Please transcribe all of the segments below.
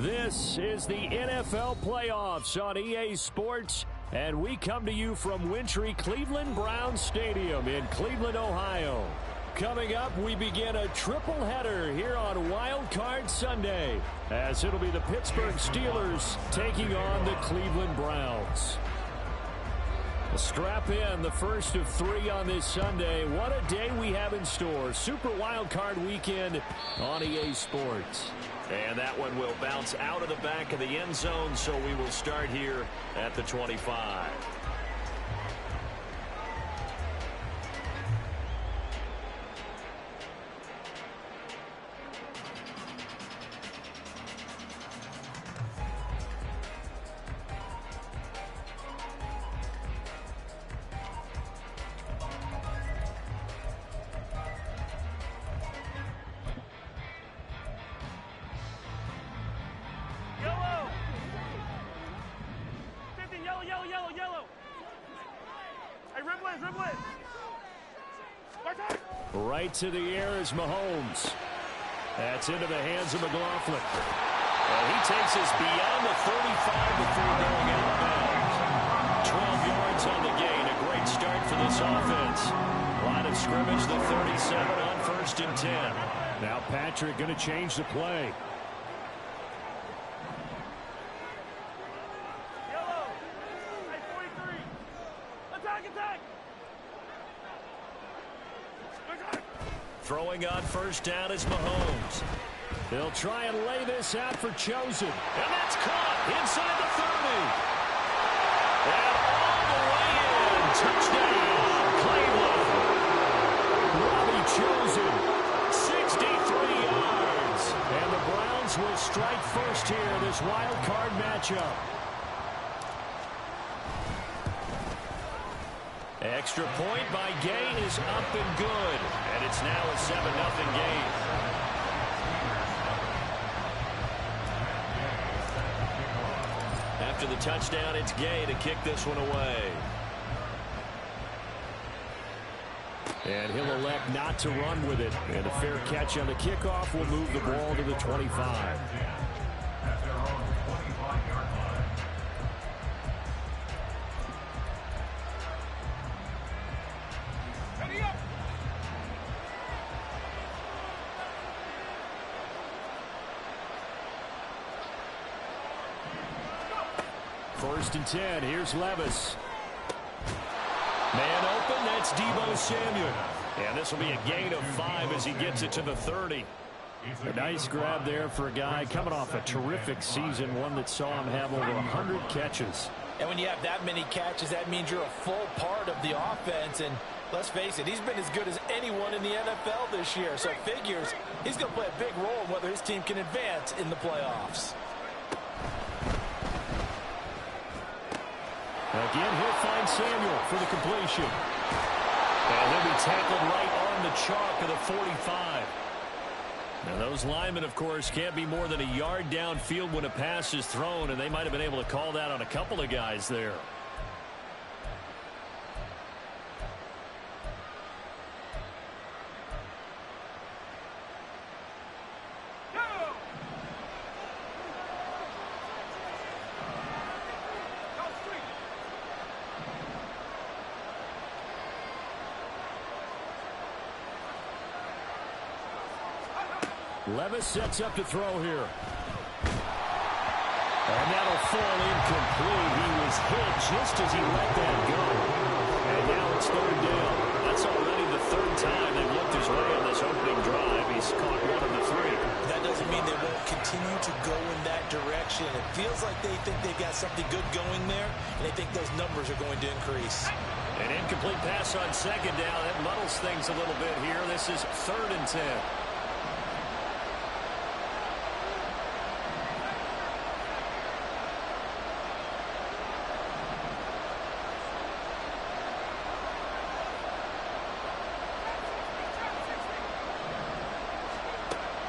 This is the NFL playoffs on EA Sports, and we come to you from wintry Cleveland Browns Stadium in Cleveland, Ohio. Coming up, we begin a triple header here on Wild Card Sunday, as it'll be the Pittsburgh Steelers taking on the Cleveland Browns. Strap in, the first of three on this Sunday. What a day we have in store. Super Wild Card Weekend on EA Sports. And that one will bounce out of the back of the end zone, so we will start here at the 25. Right to the air is Mahomes. That's into the hands of McLaughlin. And he takes us beyond the 35 before going out of bounds. 12 yards on the gain. A great start for this offense. Line of scrimmage, the 37 on 1st and 10. Now Patrick going to change the play. Throwing on first down is Mahomes. They'll try and lay this out for Chosen. And that's caught inside the 30. And all the way in. Touchdown, Cleveland. Robbie Chosen. 63 yards. And the Browns will strike first here, this wild card matchup. Extra point by Gay is up and good. And it's now a 7-0 game. After the touchdown, it's Gay to kick this one away. And he'll elect not to run with it. And a fair catch on the kickoff will move the ball to the 25. First and 10. Here's Levis. Man open. That's Deebo Samuel. And this will be a gain of 5 as he gets it to the 30. A nice grab there for a guy coming off a terrific season, one that saw him have over 100 catches. And when you have that many catches, that means you're a full part of the offense. And let's face it, he's been as good as anyone in the NFL this year. So figures he's going to play a big role in whether his team can advance in the playoffs. Again, he'll find Samuel for the completion. And he'll be tackled right on the chalk of the 45. Now, those linemen, of course, can't be more than a yard downfield when a pass is thrown, and they might have been able to call that on a couple of guys there. Levis sets up to throw here. And that'll fall incomplete. He was hit just as he let that go. And now it's 3rd down. That's already the 3rd time they've looked his way on this opening drive. He's caught 1 of the 3. That doesn't mean they won't continue to go in that direction. It feels like they think they've got something good going there, and they think those numbers are going to increase. An incomplete pass on 2nd down. That muddles things a little bit here. This is 3rd and 10.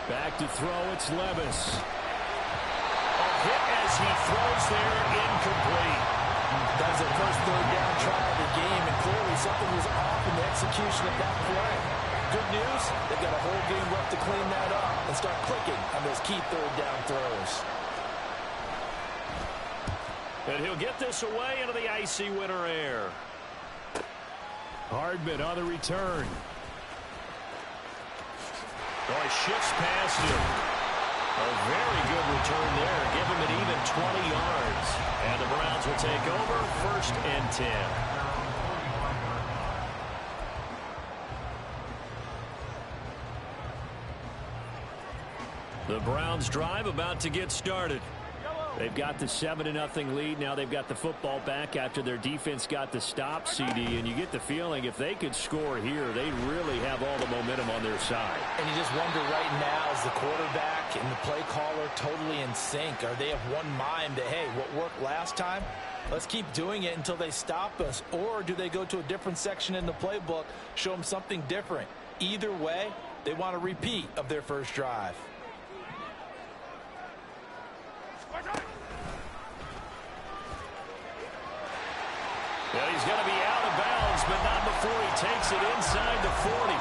Back to throw, it's Levis. A hit as he throws there, incomplete. That's the first 3rd down try of the game, and clearly something was off in the execution of that play. Good news, they've got a whole game left to clean that up and start clicking on those key 3rd down throws. And he'll get this away into the icy winter air. Hardman on the return. Oh, he shifts past him. A very good return there. Give him an even 20 yards. And the Browns will take over 1st and 10. The Browns drive about to get started. They've got the 7-0 lead. Now they've got the football back after their defense got the stop, CD. And you get the feeling if they could score here, they really have all the momentum on their side. And you just wonder right now, is the quarterback and the play caller totally in sync? Are they of one mind that, hey, what worked last time, let's keep doing it until they stop us? Or do they go to a different section in the playbook, show them something different? Either way, they want a repeat of their first drive. Well, he's going to be out of bounds, but not before he takes it inside the 40.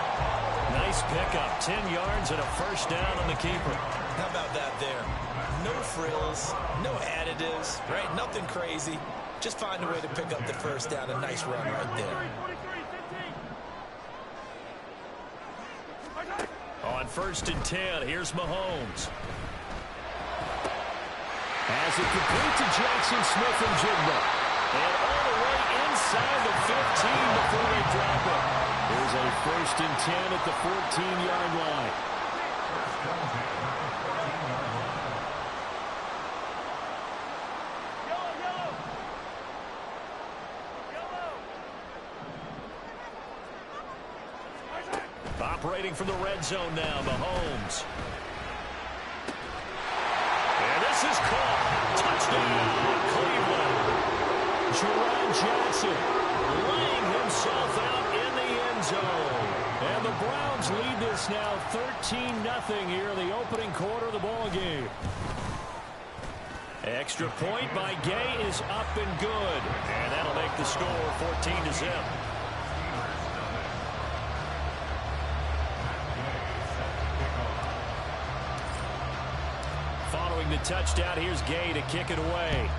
Nice pickup, 10 yards and a first down on the keeper. How about that there? No frills, no additives, right? Nothing crazy. Just find a way to pick up the first down. A nice run right there. On 1st and 10, here's Mahomes. As it complete to Jackson Smith-Njigba. And all the way inside the 15 before they drop it. Here's a 1st and 10 at the 14-yard line. Operating from the red zone now, Mahomes. And this is caught. Touchdown, Cleveland. Jerron Johnson laying himself out in the end zone. And the Browns lead this now 13-0 here in the opening quarter of the ball game. Extra point by Gay is up and good. And that'll make the score 14-0. Following the touchdown, here's Gay to kick it away.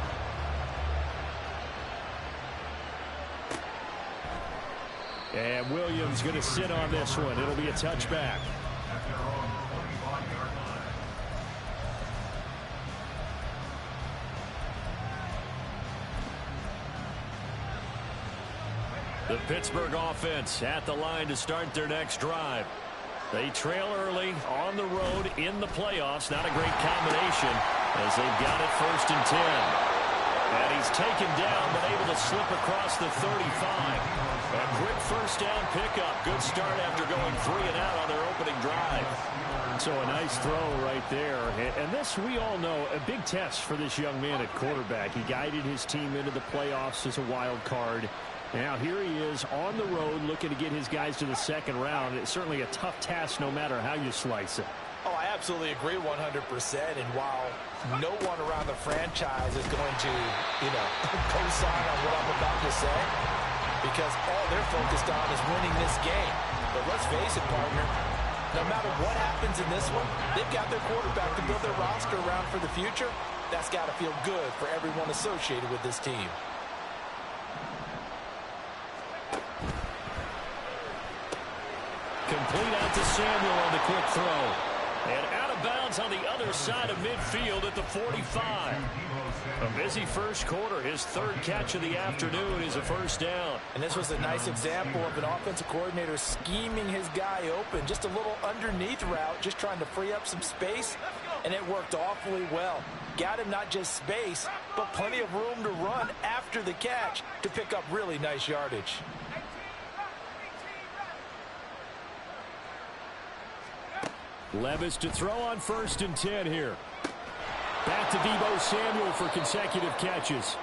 And Williams going to sit on this one. It'll be a touchback. The Pittsburgh offense at the line to start their next drive. They trail early on the road in the playoffs. Not a great combination as they've got it 1st and 10. And he's taken down but able to slip across the 35. A quick first down pickup. Good start after going 3 and out on their opening drive. So a nice throw right there. And this, we all know, a big test for this young man at quarterback. He guided his team into the playoffs as a wild card. Now here he is on the road looking to get his guys to the second round. It's certainly a tough task no matter how you slice it. Oh, I absolutely agree 100%. And while no one around the franchise is going to, co-sign on what I'm about to say, because all they're focused on is winning this game. But let's face it, partner, no matter what happens in this one, they've got their quarterback to build their roster around for the future. That's got to feel good for everyone associated with this team. Complete out to Samuel on the quick throw. And out of bounds on the other side of midfield at the 45. A busy first quarter. His 3rd catch of the afternoon is a first down. And this was a nice example of an offensive coordinator scheming his guy open. Just a little underneath route, just trying to free up some space. And it worked awfully well. Got him not just space, but plenty of room to run after the catch to pick up really nice yardage. Levis to throw on 1st and 10 here. Back to Deebo Samuel for consecutive catches.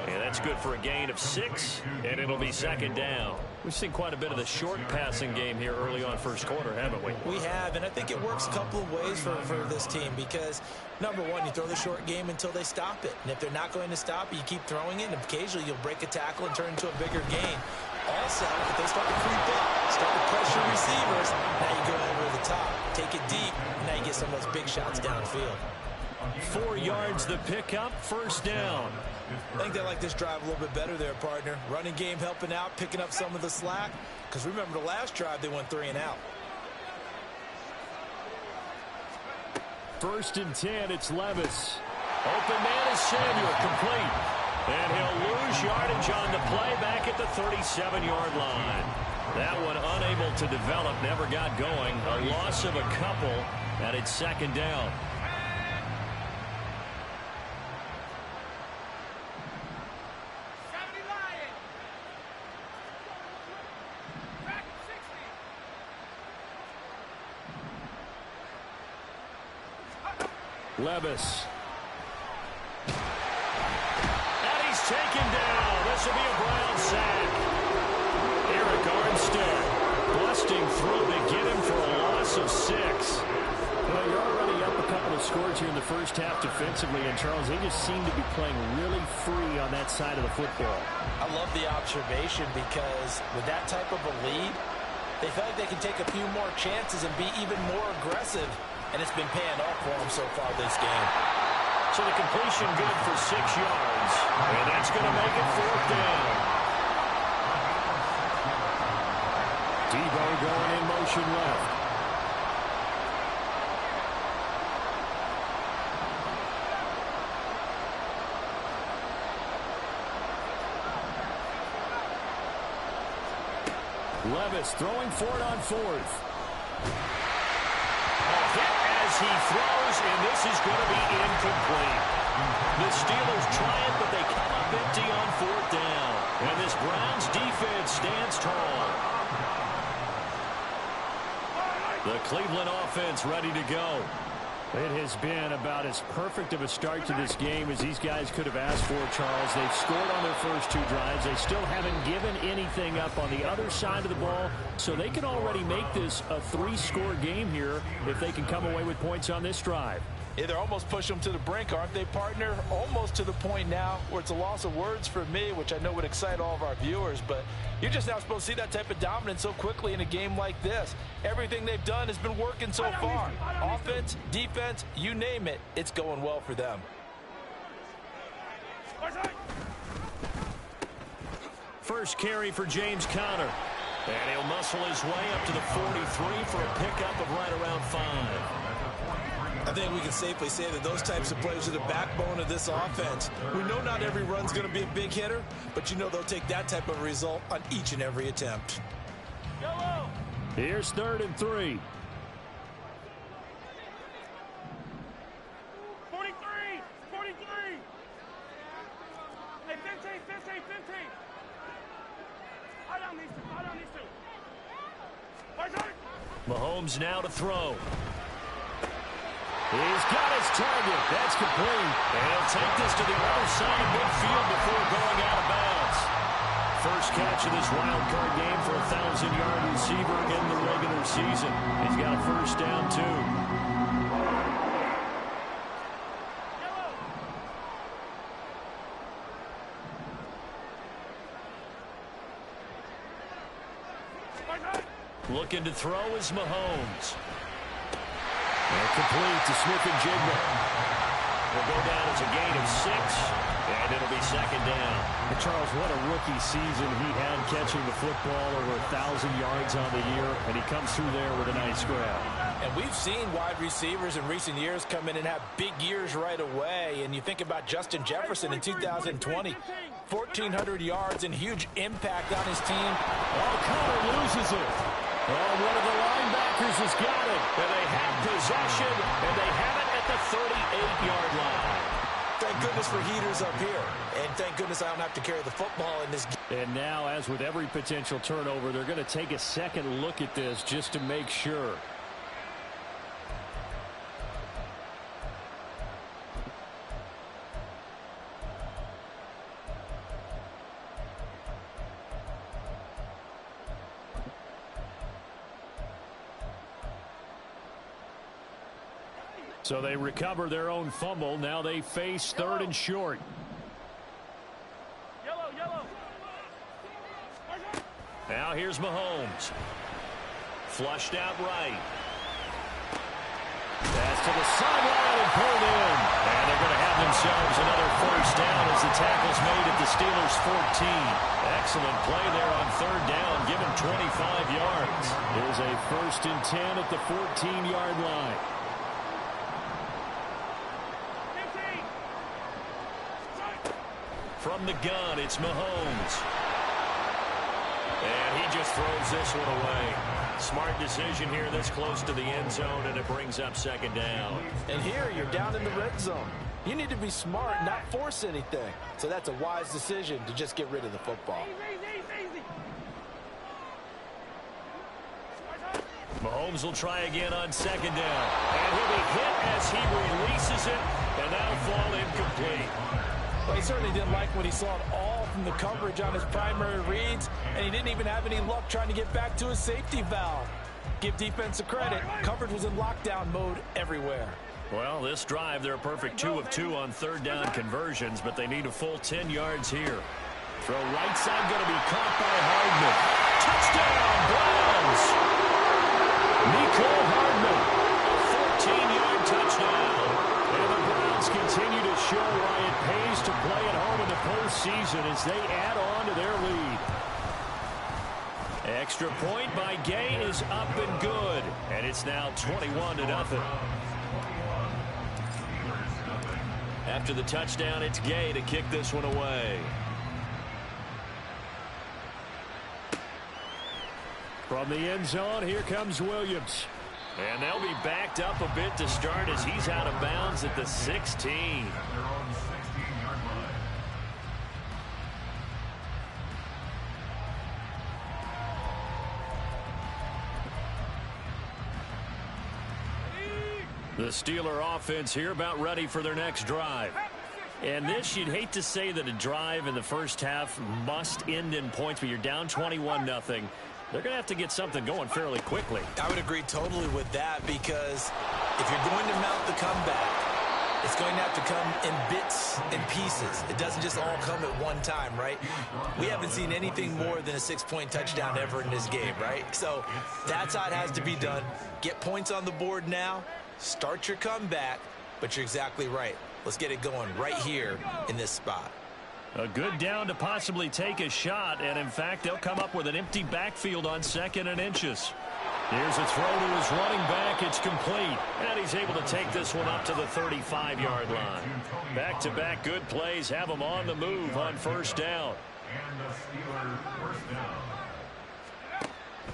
And that's good for a gain of 6, and it'll be 2nd down. We've seen quite a bit of the short passing game here early on first quarter, haven't we? We have, and I think it works a couple of ways for this team because, number one, you throw the short game until they stop it. And if they're not going to stop it, you keep throwing it, and occasionally you'll break a tackle and turn into a bigger gain. Also, if they start to creep up, start to pressure receivers, now you go over the top, take it deep, and now you get some of those big shots downfield. 4 yards the pickup, first down. I think they like this drive a little bit better there, partner. Running game helping out, picking up some of the slack. Because remember, the last drive, they went 3 and out. 1st and 10, it's Levis. Open man is Samuel, complete. And he'll lose yardage on the play back at the 37-yard line. That one unable to develop, never got going. A loss of a couple, and it's 2nd down. Levis. And he's taken down. This will be a Brown sack. Eric Armstead busting through to get him for a loss of 6. Well, you're already up a couple of scores here in the first half defensively, and Charles, they just seem to be playing really free on that side of the football. I love the observation because with that type of a lead, they feel like they can take a few more chances and be even more aggressive. And it's been paying off for them so far this game. So the completion good for 6 yards. And that's going to make it 4th down. Debo going in motion left. Levis throwing for it on 4th. As he throws, and this is going to be incomplete. The Steelers try it, but they come up empty on 4th down. And this Browns defense stands tall. The Cleveland offense ready to go. It has been about as perfect of a start to this game as these guys could have asked for, Charles. They've scored on their first 2 drives. They still haven't given anything up on the other side of the ball, so they can already make this a 3-score game here if they can come away with points on this drive. Yeah, they're almost pushing them to the brink, aren't they, partner? Almost to the point now where it's a loss of words for me, which I know would excite all of our viewers, but you're just now supposed to see that type of dominance so quickly in a game like this. Everything they've done has been working so far. Offense, defense, you name it, it's going well for them. First carry for James Conner. And he'll muscle his way up to the 43 for a pickup of right around 5. I think we can safely say that those types of players are the backbone of this offense. We know not every run's going to be a big hitter, but you know they'll take that type of result on each and every attempt. Here's 3rd and 3. 43! 43! Hey, 15, 15, 15! Hold on these two, hold on these two. Mahomes now to throw. He's got his target. That's complete. And he'll take this to the other side of midfield before going out of bounds. First catch of this wild card game for a 1,000-yard receiver in the regular season. He's got a first down, too. Looking to throw is Mahomes. And complete to Smith-Njigba. Will go down as a gain of 6, and it'll be 2nd down. And Charles, what a rookie season he had catching the football, over 1,000 yards on the year, and he comes through there with a nice grab. And we've seen wide receivers in recent years come in and have big years right away. And you think about Justin Jefferson in 2020, 1,400 yards and huge impact on his team. Oh, Conner loses it. Oh, one of the linebackers has got it. And they have possession, and they have it at the 38-yard line. Thank goodness for heaters up here. And thank goodness I don't have to carry the football in this game. And now, as with every potential turnover, they're going to take a second look at this just to make sure. So they recover their own fumble. Now they face 3rd and short. Yellow. Now here's Mahomes. Flushed out right. Pass to the sideline and pulled in. And they're going to have themselves another first down as the tackle's made at the Steelers' 14. Excellent play there on third down, given 25 yards. There's a 1st and 10 at the 14-yard line. 15. From the gun, it's Mahomes. And he just throws this one away. Smart decision here this close to the end zone, and it brings up 2nd down. And here you're down in the red zone. You need to be smart, not force anything. So that's a wise decision to just get rid of the football. Easy. Mahomes will try again on 2nd down. And he'll be hit as he releases it, and that'll fall incomplete. Well, he certainly didn't like what he saw at all from the coverage on his primary reads, and he didn't even have any luck trying to get back to his safety valve. Give defense a credit. Coverage was in lockdown mode everywhere. Well, this drive, they're a perfect 2 of 2 on 3rd down conversions, but they need a full 10 yards here. Throw right side going to be caught by Hardman. Touchdown, Browns! Mecole Hardman, a 14-yard touchdown. And the Browns continue to show why it pays to play at home in the postseason as they add on to their lead. Extra point by Gay is up and good, and it's now 21-0. After the touchdown, it's Gay to kick this one away. From the end zone, here comes Williams. And they'll be backed up a bit to start as he's out of bounds at the 16. The Steeler offense here about ready for their next drive. And this, you'd hate to say that a drive in the first half must end in points, but you're down 21-0. They're going to have to get something going fairly quickly. I would agree totally with that, because if you're going to mount the comeback, it's going to have to come in bits and pieces. It doesn't just all come at one time, right? We haven't seen anything more than a 6-point touchdown ever in this game, right? So that's how it has to be done. Get points on the board now. Start your comeback, but you're exactly right. Let's get it going right here in this spot. A good down to possibly take a shot, and in fact, they'll come up with an empty backfield on 2nd and inches. Here's a throw to his running back. It's complete, and he's able to take this one up to the 35-yard line. Back-to-back good plays have him on the move on 1st down.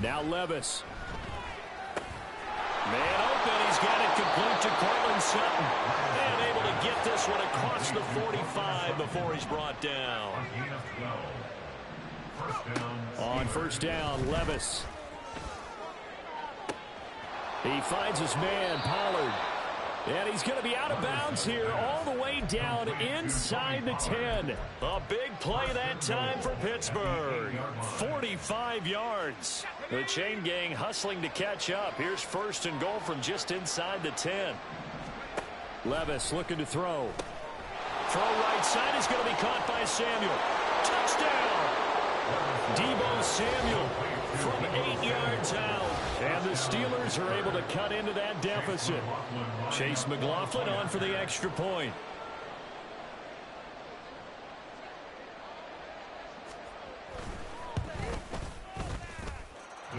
Now Levis. Man open, he's got it complete to Cortland Sutton. And able to get this one across the 45 before he's brought down. On 1st down, Levis. He finds his man, Pollard. And he's going to be out of bounds here all the way down inside the 10. A big play that time for Pittsburgh. 45 yards. The chain gang hustling to catch up. Here's 1st and goal from just inside the 10. Levis looking to throw. Throw right side is going to be caught by Samuel. Touchdown! Deebo Samuel from 8 yards out. And the Steelers are able to cut into that deficit. Chase McLaughlin on for the extra point.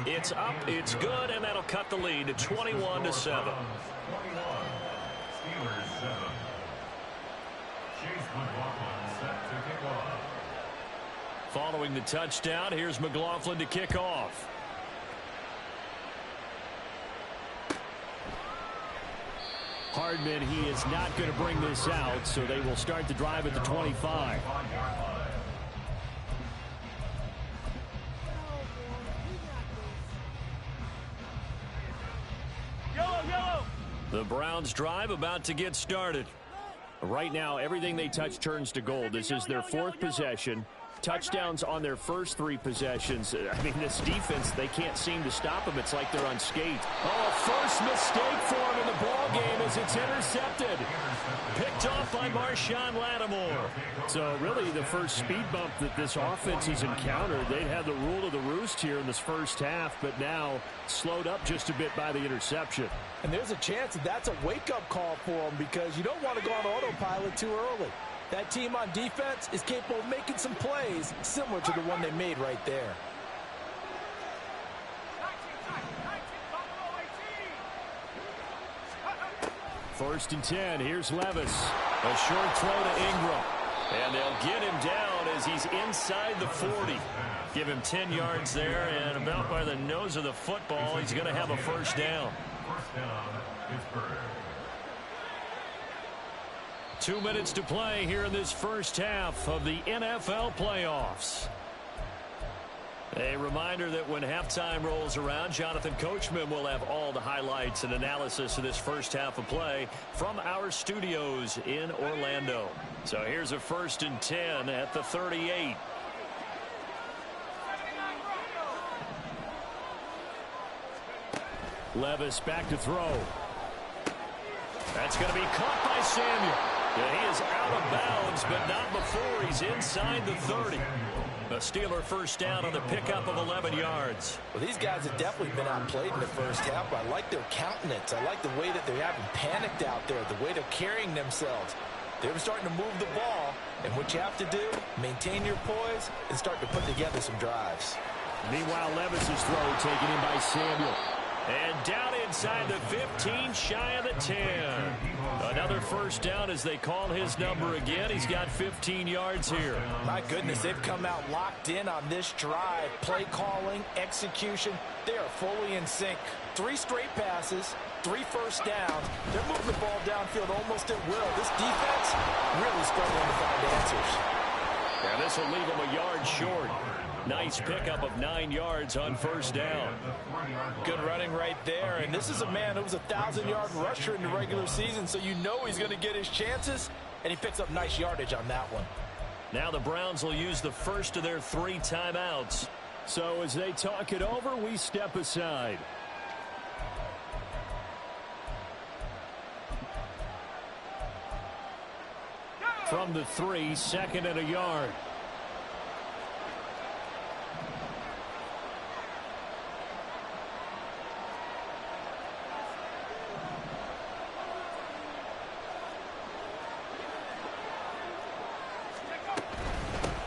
It's up, it's good, and that'll cut the lead to 21-7. Following the touchdown, here's McLaughlin to kick off. Hardman, he is not going to bring this out, so they will start the drive at the 25. Yellow. The Browns drive about to get started. Right now, everything they touch turns to gold. This is their 4th possession. touchdowns on their first 3 possessions. I mean, this defense, they can't seem to stop them. It's like they're unscathed. Oh, first mistake for him in the ball game as it's intercepted. Picked off by Marshawn Lattimore. So really the first speed bump that this offense has encountered. They'd had the rule of the roost here in this first half, but now slowed up just a bit by the interception. And there's a chance that that's a wake-up call for them because you don't want to go on autopilot too early. That team on defense is capable of making some plays similar to the one they made right there. First and 10. Here's Levis. A short throw to Ingram. And they'll get him down as he's inside the 40. Give him 10 yards there, and about by the nose of the football, he's going to have a first down. 2 minutes to play here in this first half of the NFL playoffs. A reminder that when halftime rolls around, Jonathan Coachman will have all the highlights and analysis of this first half of play from our studios in Orlando. So here's a first and 10 at the 38. Levis back to throw. That's going to be caught by Samuel. Yeah, he is out of bounds, but not before he's inside the 30. A Steeler first down on the pickup of 11 yards. Well, these guys have definitely been outplayed in the first half, but I like their countenance. I like the way that they haven't panicked out there, the way they're carrying themselves. They're starting to move the ball, and what you have to do, maintain your poise and start to put together some drives. Meanwhile, Levis's throw taken in by Samuel. And down inside the 15, shy of the 10. Another first down as they call his number again. He's got 15 yards here. My goodness, they've come out locked in on this drive. Play calling, execution, they are fully in sync. 3 straight passes, 3 first downs. They're moving the ball downfield almost at will. This defense really struggling to find answers. And this will leave them a yard short. Nice pickup of 9 yards on first down. Good running right there. And this is a man who was a 1,000-yard rusher in the regular season, so you know he's going to get his chances, and he picks up nice yardage on that one. Now the Browns will use the first of their 3 timeouts. So as they talk it over, we step aside. From the 3, second and a yard.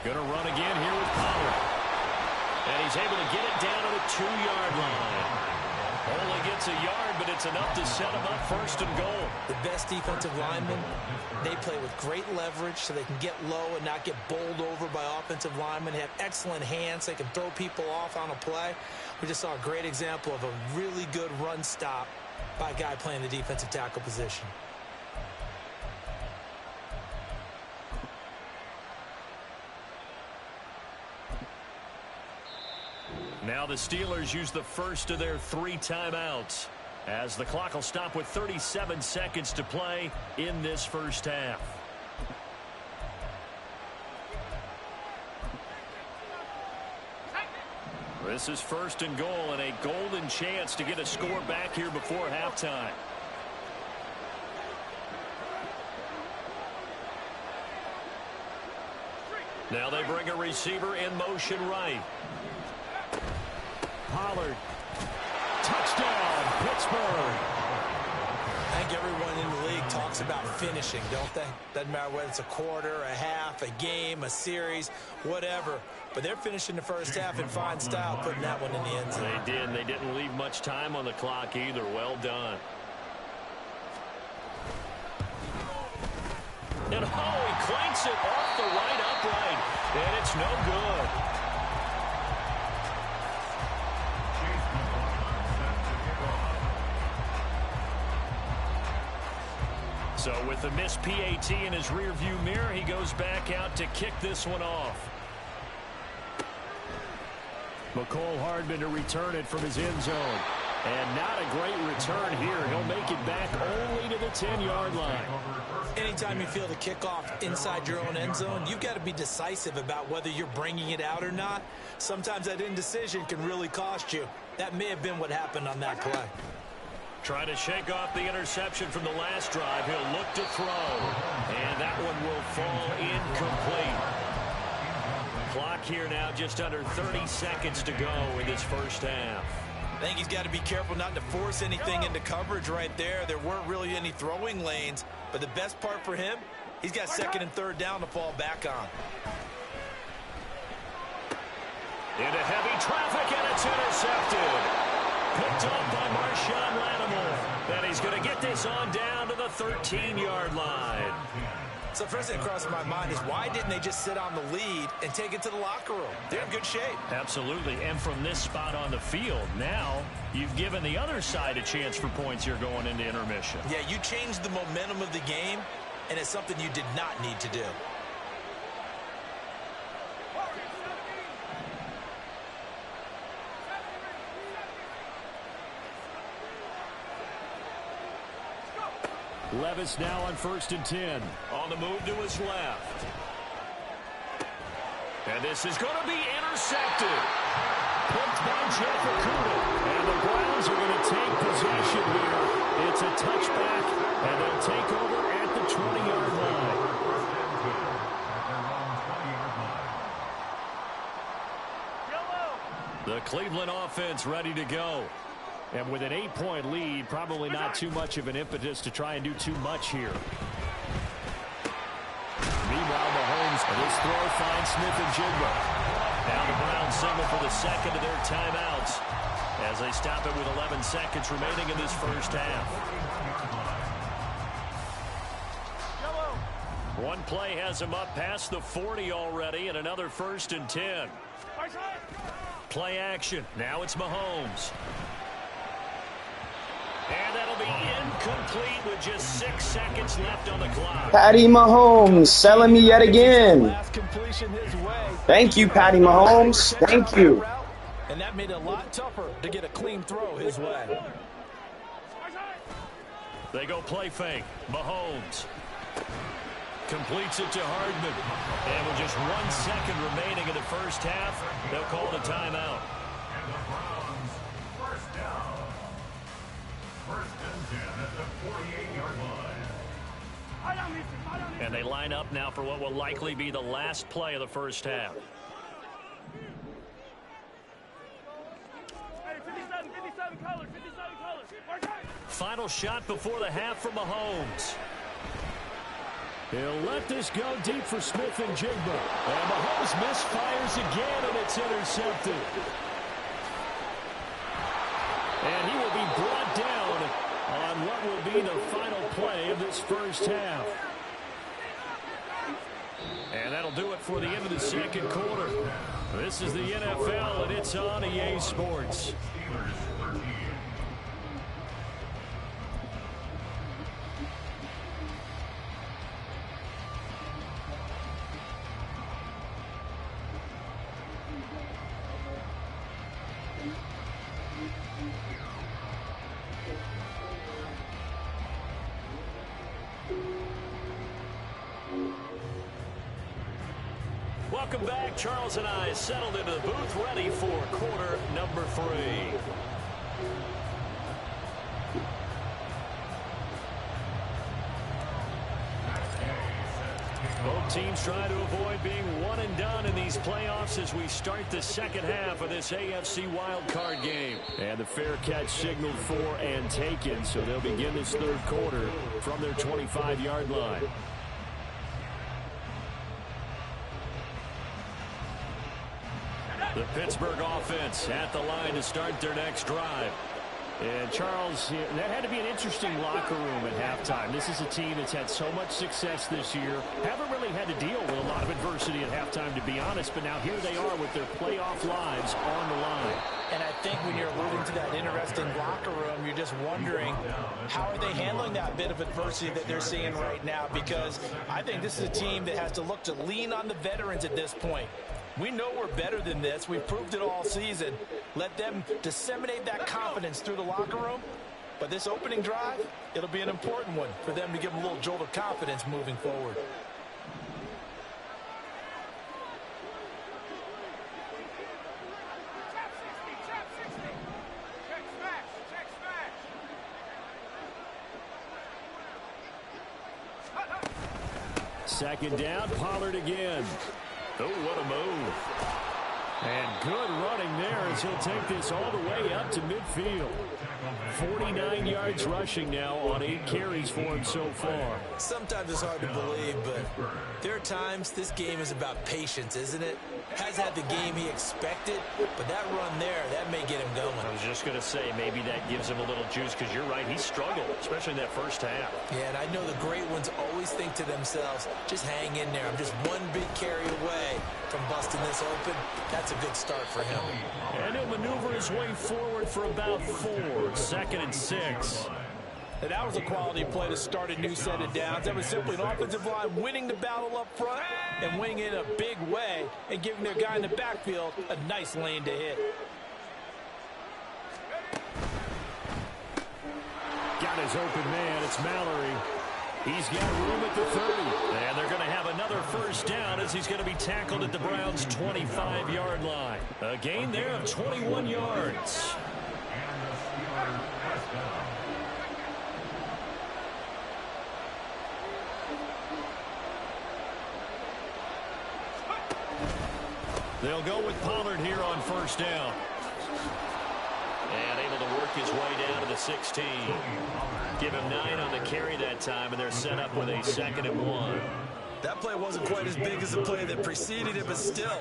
Going to run again here with Pollard. And he's able to get it down to the 2-yard line. Only gets a yard, but it's enough to set him up first and goal. The best defensive linemen, they play with great leverage so they can get low and not get bowled over by offensive linemen. They have excellent hands. They can throw people off on a play. We just saw a great example of a really good run stop by a guy playing the defensive tackle position. Now the Steelers use the first of their 3 timeouts as the clock will stop with 37 seconds to play in this first half. This is first and goal and a golden chance to get a score back here before halftime. Now they bring a receiver in motion right. Pollard. Touchdown, Pittsburgh. I think everyone in the league talks about finishing, don't they? Doesn't matter whether it's a quarter, a half, a game, a series, whatever. But they're finishing the first half in fine style, putting that one in the end zone. They did. They didn't leave much time on the clock either. Well done. And he clanks it off the right upright. And it's no good. So with the missed PAT in his rearview mirror, he goes back out to kick this one off. McCole Hardman to return it from his end zone. And not a great return here. He'll make it back only to the 10-yard line. Anytime you feel the kickoff inside your own end zone, you've got to be decisive about whether you're bringing it out or not. Sometimes that indecision can really cost you. That may have been what happened on that play. Trying to shake off the interception from the last drive. He'll look to throw. And that one will fall incomplete. Clock here now just under 30 seconds to go in this first half. I think he's got to be careful not to force anything into coverage right there. There weren't really any throwing lanes. But the best part for him, he's got second and third down to fall back on. Into heavy traffic, and it's intercepted. Picked up by Marshawn Lattimore. And he's going to get this on down to the 13-yard line. So first thing that crossed my mind is why didn't they just sit on the lead and take it to the locker room? They're in good shape. Absolutely. And from this spot on the field, now you've given the other side a chance for points here going into intermission. Yeah, you changed the momentum of the game, and it's something you did not need to do. Levis now on 1st and 10. On the move to his left. And this is going to be intercepted. Picked by Jeff Okudah. And the Browns are going to take possession here. It's a touchback, and they'll take over at the 20-yard line. The Cleveland offense ready to go. And with an 8-point lead, probably not too much of an impetus to try and do too much here. Meanwhile, Mahomes, and his throw finds Smith-Njigba. Now the Browns signal for the second of their timeouts as they stop it with 11 seconds remaining in this first half. One play has him up past the 40 already, and another 1st and 10. Play action. Now it's Mahomes. And that'll be incomplete with just 6 seconds left on the clock. Patty Mahomes selling me yet again. Thank you, Patty Mahomes. Thank you. And that made it a lot tougher to get a clean throw his way. They go play fake. Mahomes completes it to Hardman. And with just 1 second remaining in the first half, they'll call the timeout. And they line up now for what will likely be the last play of the first half. Final shot before the half from Mahomes. He'll let this go deep for Smith-Njigba. And Mahomes misfires again, and it's intercepted. And he will be brought down on what will be the final play of this first half. And that'll do it for the end of the second quarter. This is the NFL, and it's on EA Sports. Welcome back. Charles and I settled into the booth, ready for quarter number 3. Both teams try to avoid being one and done in these playoffs as we start the second half of this AFC wildcard game. And the fair catch signaled for and taken, so they'll begin this third quarter from their 25-yard line. The Pittsburgh offense at the line to start their next drive. And Charles, that had to be an interesting locker room at halftime. This is a team that's had so much success this year. Haven't really had to deal with a lot of adversity at halftime, to be honest. But now here they are with their playoff lives on the line. And I think when you're alluding to that interesting locker room, you're just wondering, how are they handling that bit of adversity that they're seeing right now? Because I think this is a team that has to look to lean on the veterans at this point. We know we're better than this. We've proved it all season. Let them disseminate that confidence through the locker room. But this opening drive, it'll be an important one for them to give them a little jolt of confidence moving forward. Second down, Pollard again. Oh, what a move. And good running there as he'll take this all the way up to midfield. 49 yards rushing now on 8 carries for him so far. Sometimes it's hard to believe, but there are times this game is about patience, isn't it? Has had the game he expected, but that run there, that may get him going. I was just going to say, maybe that gives him a little juice, because you're right, he struggled, especially in that first half. Yeah, and I know the great ones always think to themselves, just hang in there. I'm just one big carry away from busting this open. That's a good start for him. And he'll maneuver his way forward for about 4. 2nd and 6. And that was a quality play to start a new set of downs. That was simply an offensive line winning the battle up front and winning it in a big way and giving their guy in the backfield a nice lane to hit. Got his open man. It's Mallory. He's got room at the 30. And they're going to have another first down as he's going to be tackled at the Browns' 25-yard line. A gain there of 21 yards. They'll go with Pollard here on first down. And able to work his way down to the 16. Give him 9 on the carry that time, and they're set up with a 2nd and 1. That play wasn't quite as big as the play that preceded it, but still,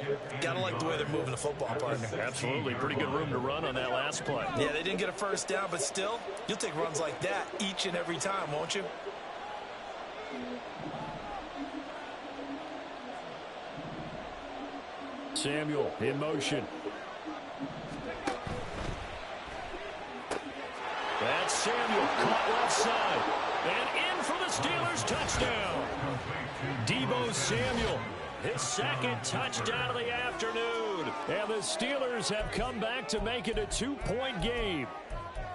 gotta like the way they're moving the football, partner. Absolutely. Pretty good room to run on that last play. Yeah, they didn't get a first down, but still, you'll take runs like that each and every time, won't you? Samuel in motion. That's Samuel caught left side. And in for the Steelers touchdown. Deebo Samuel, his 2nd touchdown of the afternoon. And the Steelers have come back to make it a 2-point game.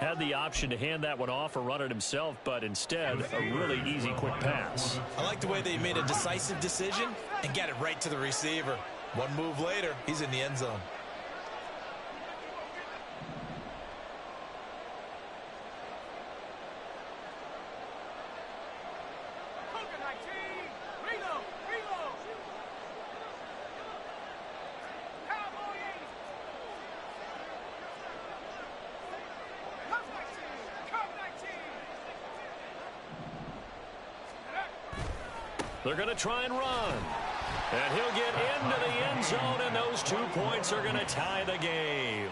Had the option to hand that one off or run it himself, but instead, a really easy, quick pass. I like the way they made a decisive decision and got it right to the receiver. One move later, he's in the end zone. They're going to try and run. And he'll get into the end zone, and those 2 points are going to tie the game.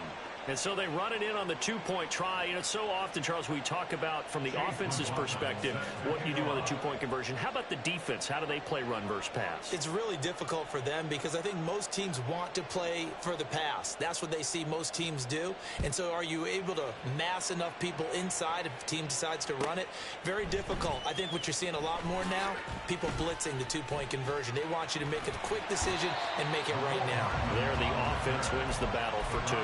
And so they run it in on the 2-point try. You know, so often, Charles, we talk about from the offense's perspective what you do on the 2-point conversion. How about the defense? How do they play run versus pass? It's really difficult for them because I think most teams want to play for the pass. That's what they see most teams do. And so are you able to mass enough people inside if the team decides to run it? Very difficult. I think what you're seeing a lot more now, people blitzing the 2-point conversion. They want you to make a quick decision and make it right now. There, the offense wins the battle for 2.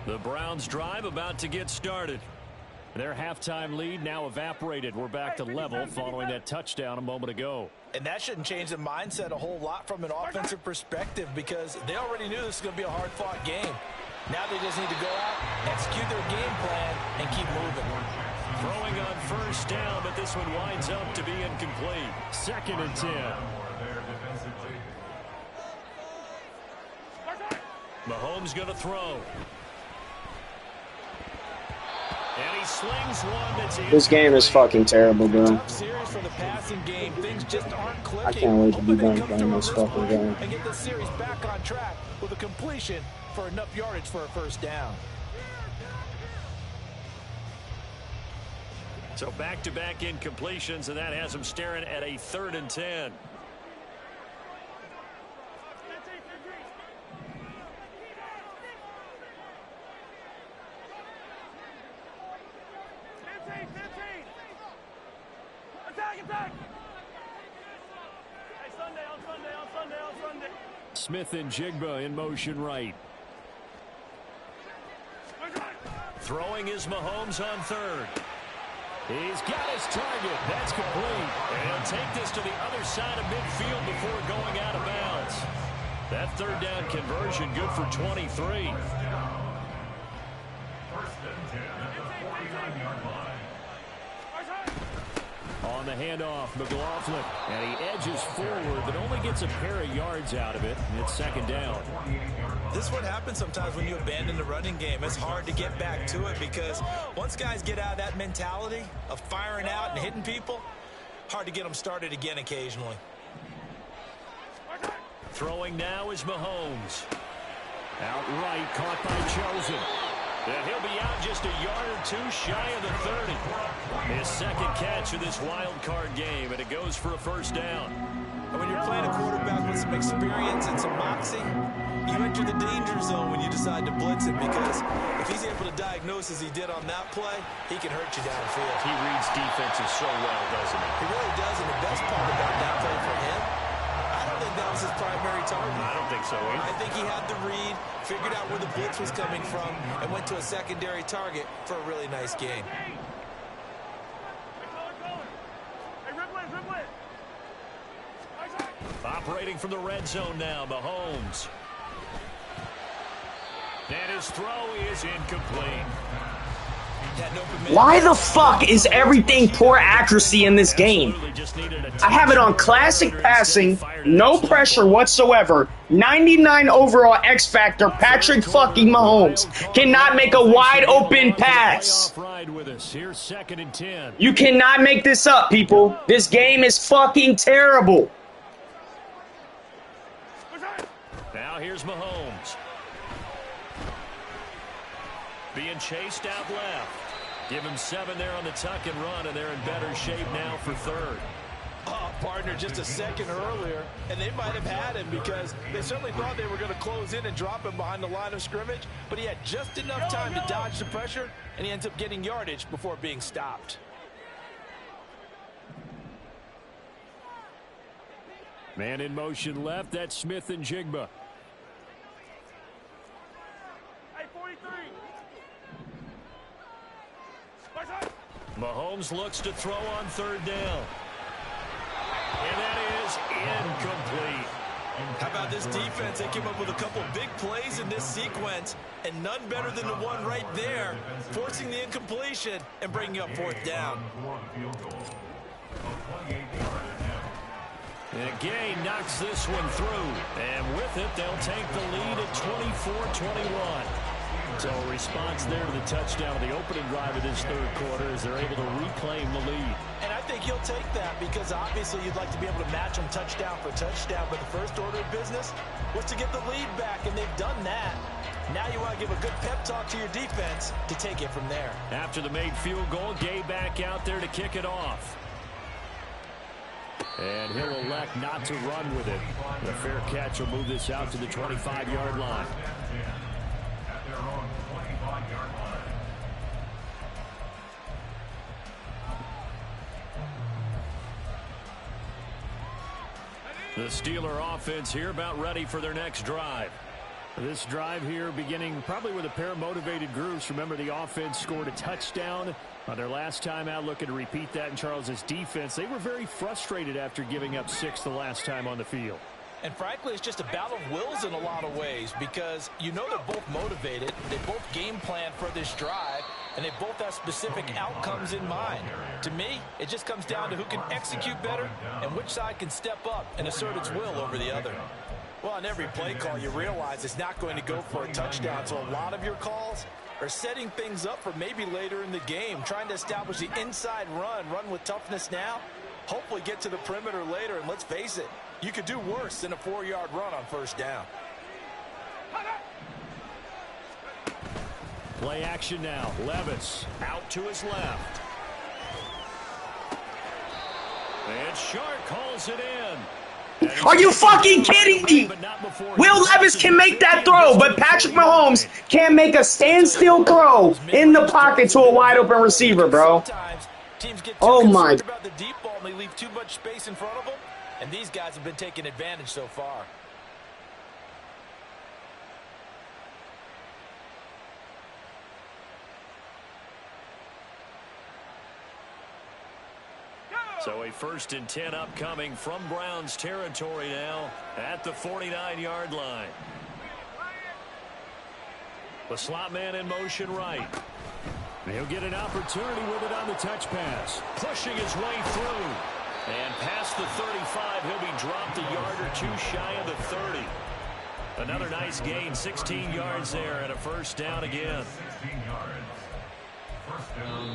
The Browns drive about to get started. Their halftime lead now evaporated. We're back to level following that touchdown a moment ago. And that shouldn't change the mindset a whole lot from an offensive perspective because they already knew this was going to be a hard-fought game. Now they just need to go out, execute their game plan, and keep moving. Throwing on first down, but this one winds up to be incomplete. 2nd and 10. Mahomes going to throw. And he slings one that's This game is fucking terrible, bro. Tough series for the passing game. Things just aren't clicking. I can't wait to be done playing this fucking game. And get the series back on track with a completion for enough yardage for a first down. So back-to-back incompletions, and that has him staring at a 3rd and 10. Smith and Jigba in motion right. Throwing is Mahomes on third. He's got his target. That's complete. And he'll take this to the other side of midfield before going out of bounds. That third down conversion good for 23. On the handoff, McLaughlin. And he edges forward, but only gets a pair of yards out of it. And it's second down. This is what happens sometimes when you abandon the running game. It's hard to get back to it because once guys get out of that mentality of firing out and hitting people, hard to get them started again occasionally. Throwing now is Mahomes. Outright caught by Chosen. And he'll be out just a yard or two shy of the 30. His second catch of this wild card game, and it goes for a first down. And when you're playing a quarterback with some experience and some moxie, you enter the danger zone when you decide to blitz him, because if he's able to diagnose as he did on that play, he can hurt you downfield. He reads defenses so well, doesn't he? He really does, and the best part about that play for him, I don't think that was his primary target. I don't think so either. I think he had the read, figured out where the blitz was coming from, and went to a secondary target for a really nice game. Operating from the red zone now, Mahomes. And his throw is incomplete. Why the fuck is everything poor accuracy in this game? I have it on classic passing, no pressure whatsoever. 99 overall X Factor, Patrick fucking Mahomes cannot make a wide open pass. You cannot make this up, people. This game is fucking terrible. Now here's Mahomes. Being chased out left. Give him 7 there on the tuck and run, and they're in better shape now for third. Oh, partner, just a second earlier, and they might have had him because they certainly thought they were going to close in and drop him behind the line of scrimmage, but he had just enough time to dodge the pressure, and he ends up getting yardage before being stopped. Man in motion left, that's Smith and Jigba. Mahomes looks to throw on third down. And that is incomplete. How about this defense? They came up with a couple big plays in this sequence, and none better than the one right there, forcing the incompletion and bringing up fourth down. And again, knocks this one through. And with it, they'll take the lead at 24-21. So a response there to the touchdown of the opening drive of this third quarter as they're able to reclaim the lead. And I think he'll take that because obviously you'd like to be able to match them touchdown for touchdown, but the first order of business was to get the lead back, and they've done that. Now you want to give a good pep talk to your defense to take it from there. After the made field goal, Gay back out there to kick it off. And he'll elect not to run with it. The fair catch will move this out to the 25-yard line. The Steeler offense here about ready for their next drive. This drive here beginning probably with a pair of motivated groups. Remember, the offense scored a touchdown on their last time out, looking to repeat that in Charles's defense. They were very frustrated after giving up 6 the last time on the field. And frankly, it's just a battle of wills in a lot of ways because you know they're both motivated. They both game plan for this drive, and they both have specific outcomes in mind. To me, it just comes down to who can execute better and which side can step up and assert its will over the other. Well, on every play call, you realize it's not going to go for a touchdown, so a lot of your calls are setting things up for maybe later in the game, trying to establish the inside run with toughness now, hopefully get to the perimeter later, and let's face it, you could do worse than a 4-yard run on first down. Play action now. Levis out to his left. And Shark calls it in. Are you fucking kidding me? Will Levis can make that throw, but Patrick Mahomes can't make a standstill throw in the pocket to a wide open receiver, bro. Sometimes Teams get too Oh my. concerned about the deep ball and they leave too much space in front of them. And these guys have been taking advantage so far. So a 1st and 10 upcoming from Browns territory now at the 49-yard line. The slot man in motion right. He'll get an opportunity with it on the touch pass. Pushing his way through. And past the 35, he'll be dropped a yard or two shy of the 30. Another nice gain, 16 yards there, and a 1st down again.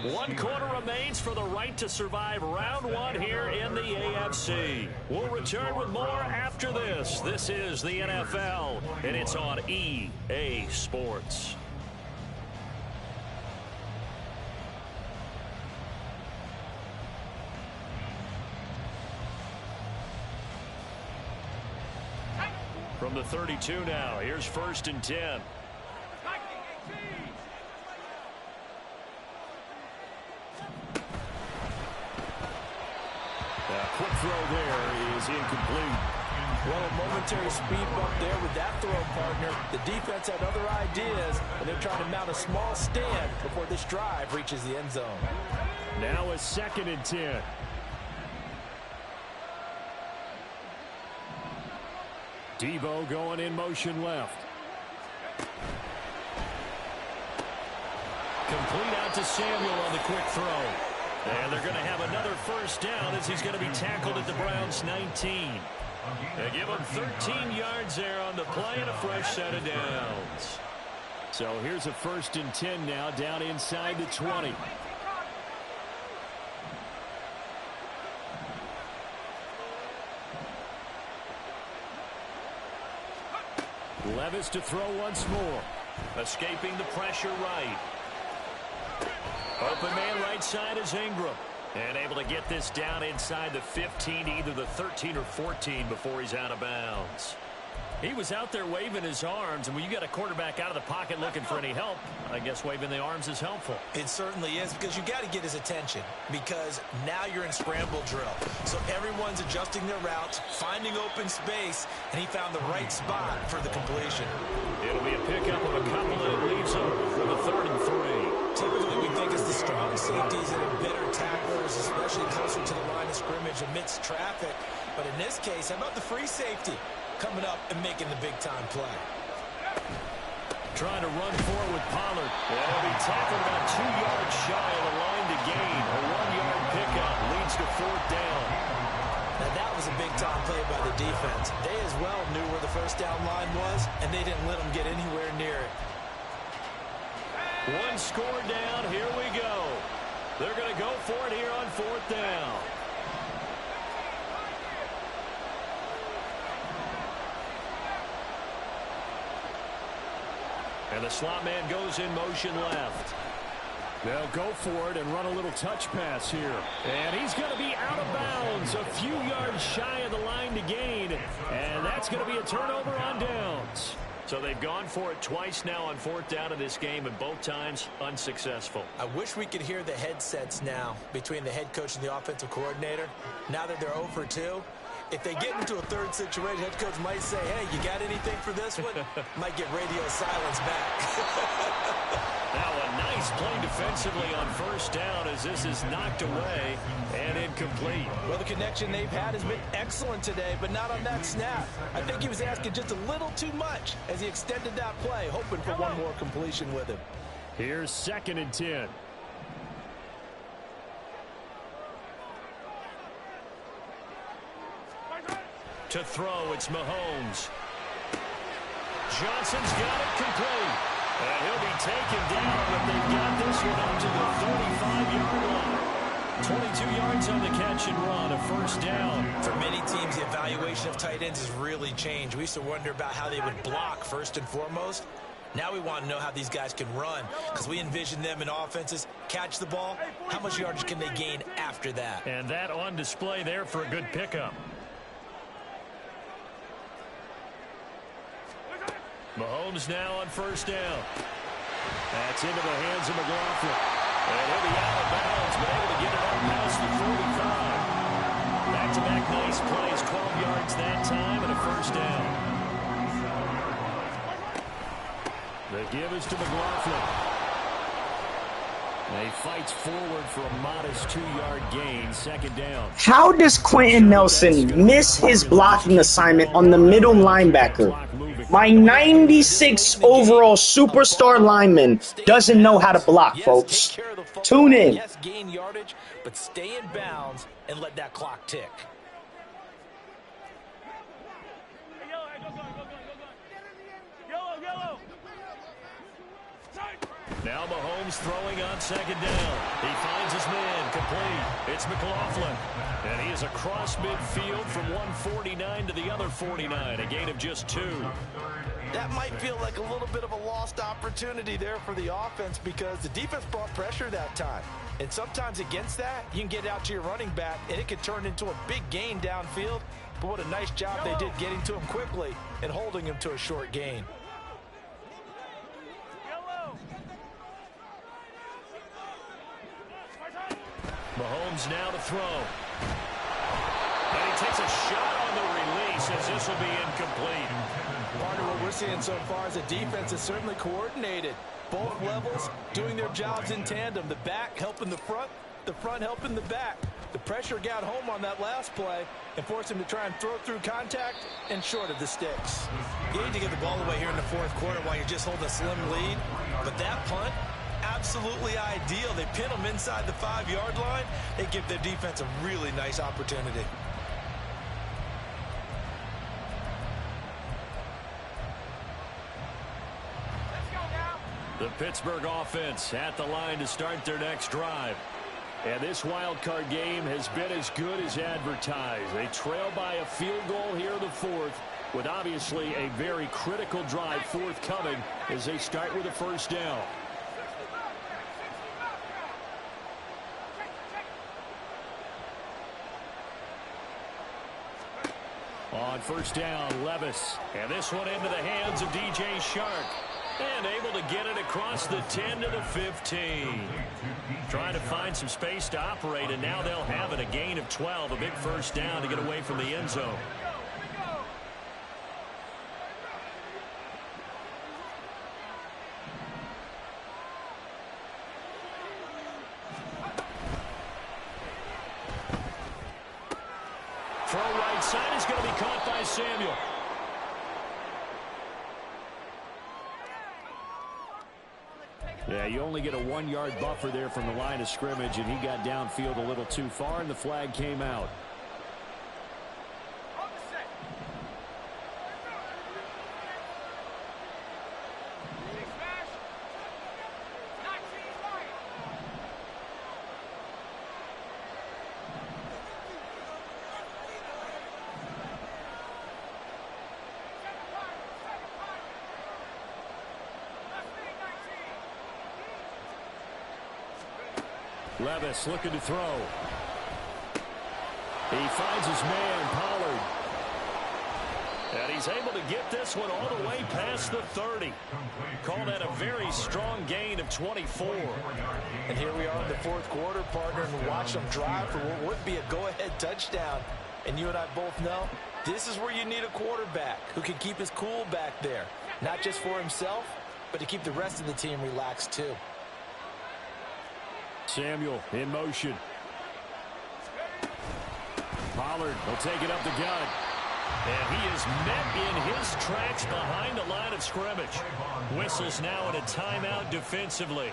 1 quarter remains for the right to survive round 1 here in the AFC. We'll return with more after this. This is the NFL, and it's on EA Sports. From the 32 now, here's 1st and 10. Quick throw there is incomplete. Well, a momentary speed bump there with that throw, partner. The defense had other ideas, and they're trying to mount a small stand before this drive reaches the end zone. Now a 2nd and 10. Deebo going in motion left. Complete out to Samuel on the quick throw. And they're going to have another 1st down as he's going to be tackled at the Browns' 19. They give him 13 yards there on the play and a fresh set of downs. So here's a 1st and 10 now down inside the 20. Levis to throw once more. Escaping the pressure right. Open man right side is Ingram. And able to get this down inside the 15, either the 13 or 14 before he's out of bounds. He was out there waving his arms, and when you got a quarterback out of the pocket looking for any help, I guess waving the arms is helpful. It certainly is, because you got to get his attention, because now you're in scramble drill. So everyone's adjusting their routes, finding open space, and he found the right spot for the completion. It'll be a pickup of a couple that leaves him for the 3rd and 3. Typically, we think it's the strong safeties that are better tacklers, especially closer to the line of scrimmage amidst traffic. But in this case, how about the free safety coming up and making the big-time play? Trying to run forward with Pollard. He'll be tackled about 2 yards shy of the line to gain. A 1-yard pickup leads to 4th down. Now, that was a big-time play by the defense. They as well knew where the 1st down line was, and they didn't let them get anywhere near it. 1 score down. Here we go. They're going to go for it here on 4th down. And the slot man goes in motion left. They'll go for it and run a little touch pass here. And he's going to be out of bounds, a few yards shy of the line to gain. And that's going to be a turnover on downs. So they've gone for it twice now on 4th down in this game, and both times unsuccessful. I wish we could hear the headsets now between the head coach and the offensive coordinator. Now that they're 0 for 2, if they get into a 3rd situation, head coach might say, hey, you got anything for this one? Might get radio silence back. Now a nice play defensively on 1st down as this is knocked away and incomplete. Well, the connection they've had has been excellent today, but not on that snap. I think he was asking just a little too much as he extended that play, hoping for one more completion with him. Here's 2nd and 10. To throw, it's Mahomes. Johnson's got it complete. And he'll be taken down, but they've got this one up to the 35-yard line. 22 yards on the catch and run, a 1st down. For many teams, the evaluation of tight ends has really changed. We used to wonder about how they would block first and foremost. Now we want to know how these guys can run, because we envision them in offenses catch the ball. How much yardage can they gain after that? And that on display there for a good pickup. Mahomes now on 1st down. That's into the hands of McLaughlin. And he'll be out of bounds, but able to get it up past the 45. Back-to-back nice plays, 12 yards that time, and a first down. The give is to McLaughlin. And he fights forward for a modest 2-yard gain, second down. How does Quentin Nelson miss his blocking assignment on the middle linebacker? My 96 overall superstar lineman doesn't know how to block, folks. Tune in. Yes, gain yardage, but stay in bounds and let that clock tick. Now Mahomes throwing on second down. He finds his man complete. It's McLaughlin. And he is across midfield from 149 to the other 49. A gain of just 2. That might feel like a little bit of a lost opportunity there for the offense because the defense brought pressure that time. And sometimes against that, you can get out to your running back, and it could turn into a big gain downfield. But what a nice job they did getting to him quickly and holding him to a short gain. Mahomes now to throw. And he takes a shot on the release as this will be incomplete. Part of what we're seeing so far is the defense is certainly coordinated. Both levels doing their jobs in tandem. The back helping the front helping the back. The pressure got home on that last play and forced him to try and throw through contact and short of the sticks. You need to get the ball away here in the fourth quarter while you're just holding a slim lead. But that punt, absolutely ideal. They pin them inside the 5-yard line. They give their defense a really nice opportunity. The Pittsburgh offense at the line to start their next drive. And this wild card game has been as good as advertised. They trail by a field goal here in the fourth, with obviously a very critical drive forthcoming as they start with a first down. On first down, Levis. And this one into the hands of DJ Shark. And able to get it across the 10 to the 15. Trying to find some space to operate, and now they'll have it. A gain of 12, a big first down to get away from the end zone. Throw right side is going to be caught by Samuel. Yeah, you only get a 1-yard buffer there from the line of scrimmage, and he got downfield a little too far, and the flag came out. Levis looking to throw. He finds his man, Pollard. And he's able to get this one all the way past the 30. Call that a very strong gain of 24. And here we are in the fourth quarter, partner, and watch them drive for what would be a go-ahead touchdown. And you and I both know this is where you need a quarterback who can keep his cool back there. Not just for himself, but to keep the rest of the team relaxed too. Samuel in motion. Pollard will take it up the gut. And he is met in his tracks behind the line of scrimmage. Whistles now in a timeout defensively.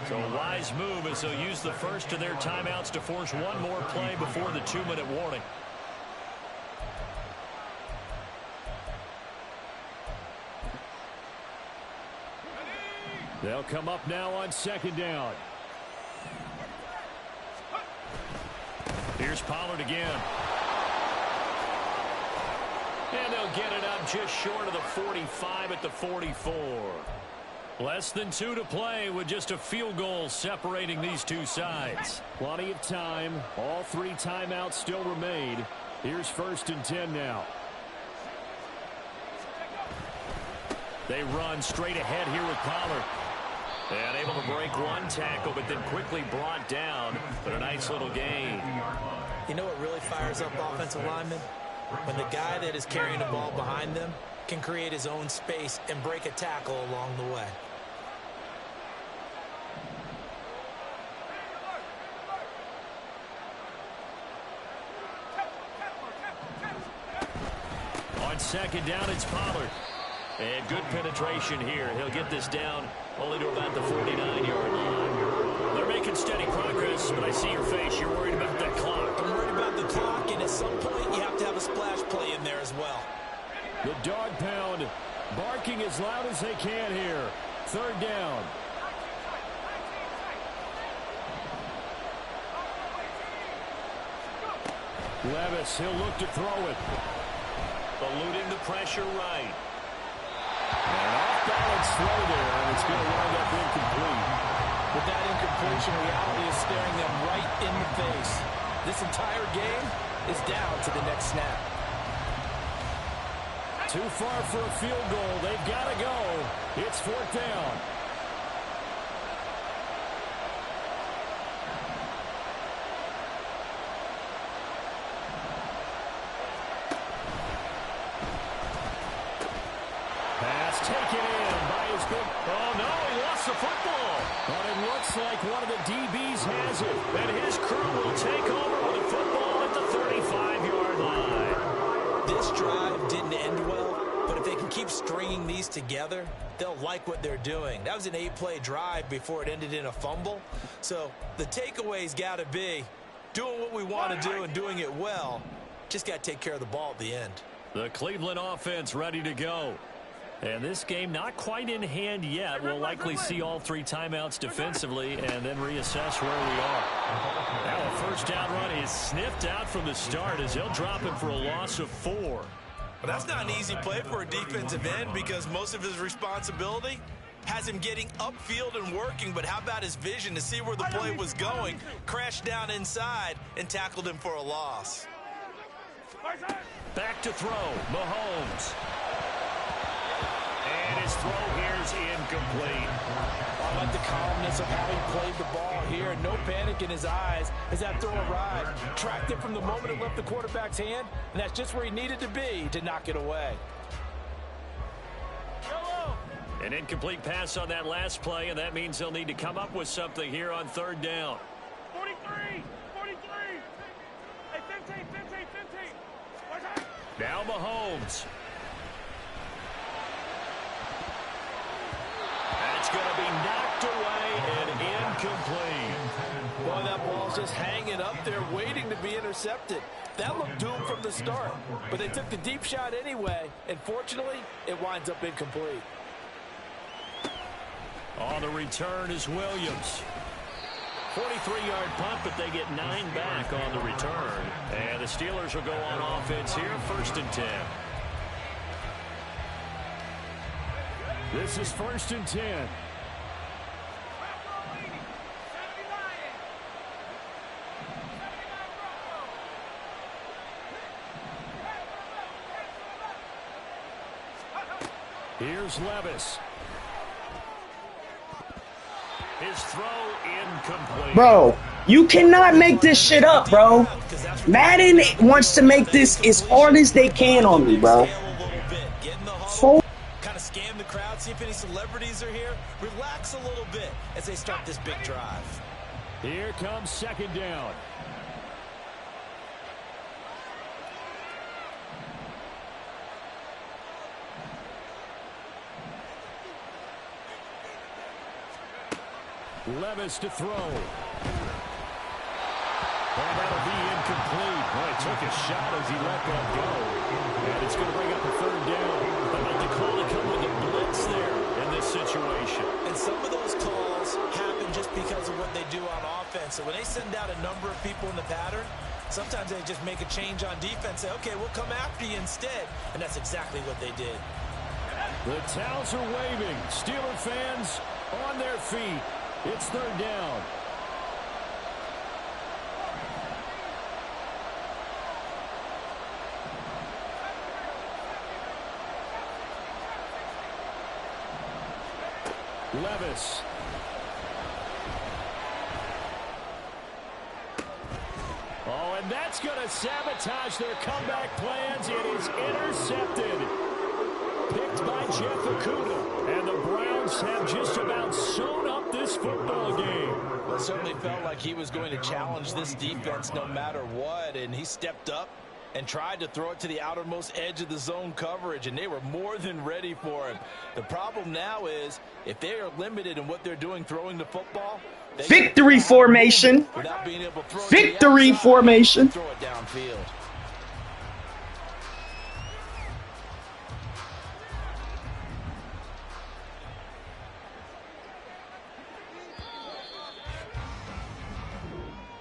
So a wise move as they'll use the first of their timeouts to force one more play before the 2-minute warning. They'll come up now on second down. Here's Pollard again. And they'll get it up just short of the 45 at the 44. Less than 2 to play with just a field goal separating these two sides. Plenty of time. All 3 timeouts still remain. Here's 1st and 10 now. They run straight ahead here with Pollard. And able to break one tackle, but then quickly brought down. But a nice little gain. You know what really fires up offensive linemen? When the guy that is carrying the ball behind them can create his own space and break a tackle along the way. On second down, it's Pollard. And good penetration here. He'll get this down only to about the 49-yard line. They're making steady progress, but I see your face. You're worried about that clock. I'm worried about the clock, and at some point you have to have a splash play in there as well. The dog pound barking as loud as they can here. Third down. Levis, he'll look to throw it. Eluding the pressure right. An off-balance throw there, and it's going to wind up incomplete. With that incompletion, reality is staring them right in the face. This entire game is down to the next snap. Too far for a field goal. They've got to go. It's fourth down. Pass taken in by his big... Oh, no, he lost the football. But it looks like one of the DBs has it. And his crew will take over with the football at the 35-yard line. This drive didn't end well, but if they can keep stringing these together, they'll like what they're doing. That was an 8-play drive before it ended in a fumble. So the takeaway's got to be doing what we want to do and doing it well. Just got to take care of the ball at the end. The Cleveland offense ready to go. And this game not quite in hand yet. We'll likely see all three timeouts defensively and then reassess where we are. Now a first down run is sniffed out from the start as they'll drop him for a loss of 4. Well, that's not an easy play for a defensive end because most of his responsibility has him getting upfield and working, but how about his vision to see where the play was going, crashed down inside, and tackled him for a loss. Back to throw, Mahomes. And his throw here is incomplete. I like the calmness of how he played the ball here. No panic in his eyes as that throw arrived. Tracked it from the moment it left the quarterback's hand, and that's just where he needed to be to knock it away. An incomplete pass on that last play, and that means they'll need to come up with something here on third down. 43! 43! Hey, 15, 15, 15! Now Mahomes. That's going to be knocked away and incomplete. Boy, that ball's just hanging up there waiting to be intercepted. That looked doomed from the start, but they took the deep shot anyway, and fortunately, it winds up incomplete. On the return is Williams. 43-yard punt, but they get 9 back on the return. And the Steelers will go on offense here, 1st and 10. This is 1st and 10. Here's Levis. His throw incomplete. Bro, you cannot make this shit up, bro. Madden wants to make this as hard as they can on me, bro. Kind of scan the crowd, see if any celebrities are here. Relax a little bit as they start this big drive. Here comes 2nd down. Levis to throw. And that'll be incomplete. Well, he took a shot as he let that go. And it's going to bring up a 3rd down. How about the call to come with a blitz there in this situation? And some of those calls happen just because of what they do on offense. So when they send out a number of people in the pattern, sometimes they just make a change on defense. Say, okay, we'll come after you instead. And that's exactly what they did. The towels are waving. Steeler fans on their feet. It's 3rd down. Levis. Oh, and that's going to sabotage their comeback plans. It is intercepted. Picked by Jeff Okudah. And the Browns have just about sewn up this football game. Well, it certainly felt like he was going to challenge this defense no matter what, and he stepped up and tried to throw it to the outermost edge of the zone coverage, and they were more than ready for him. The problem now is if they are limited in what they're doing throwing the football, victory formation. Without being able to throw victory it formation. throw it downfield.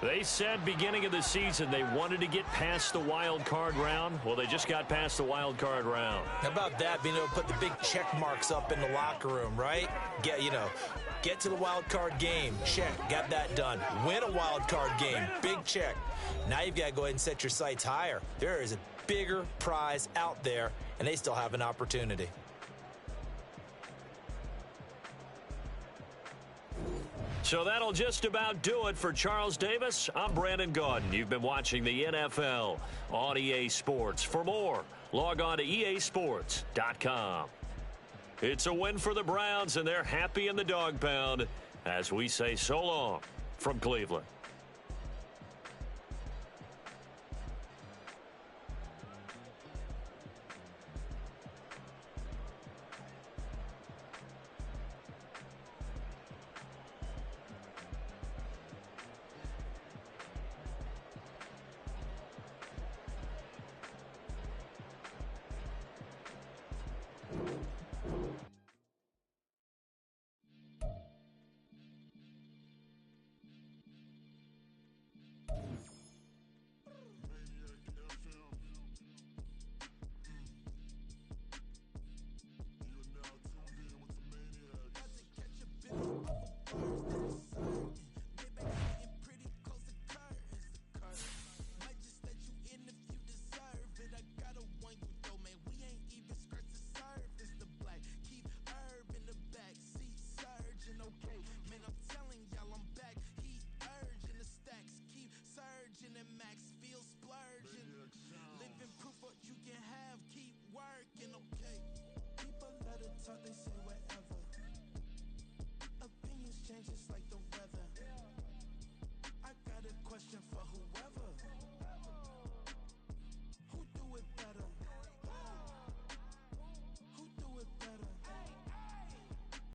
They said beginning of the season they wanted to get past the wild card round. Well, they just got past the wild card round. How about that, being able to put the big check marks up in the locker room, right? Get to the wild card game. Check. Got that done. Win a wild card game. Big check. Now you've got to go ahead and set your sights higher. There is a bigger prize out there, and they still have an opportunity. So that'll just about do it for Charles Davis. I'm Brandon Gaudin. You've been watching the NFL on EA Sports. For more, log on to easports.com. It's a win for the Browns, and they're happy in the dog pound as we say so long from Cleveland.